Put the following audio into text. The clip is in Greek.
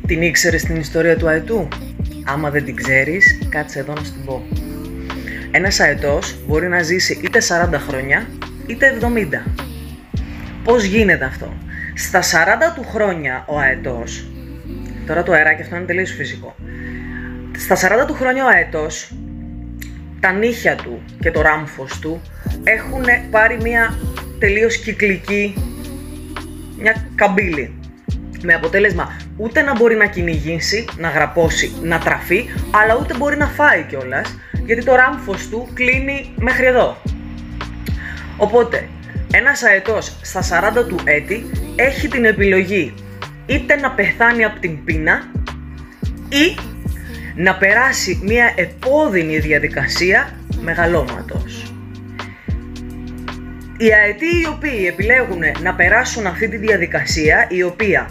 Την ήξερες την ιστορία του αετού? Άμα δεν την ξέρεις, κάτσε εδώ να στην πω. Ένας αετός μπορεί να ζήσει είτε 40 χρόνια, είτε 70. Πώς γίνεται αυτό? Στα 40 του χρόνια ο αετός, τώρα το αεράκι αυτό είναι τελείως φυσικό, στα 40 του χρόνια ο αετός, τα νύχια του και το ράμφος του έχουν πάρει μια τελείως κυκλική, μια καμπύλη. Με αποτέλεσμα ούτε να μπορεί να κυνηγήσει, να γραπώσει, να τραφεί, αλλά ούτε μπορεί να φάει κιόλας, γιατί το ράμφος του κλείνει μέχρι εδώ. Οπότε, ένας αετός στα 40 του έτη έχει την επιλογή είτε να πεθάνει από την πείνα ή να περάσει μια επώδυνη διαδικασία μεγαλώματος. Οι αετοί οι οποίοι επιλέγουν να περάσουν αυτή τη διαδικασία, η οποία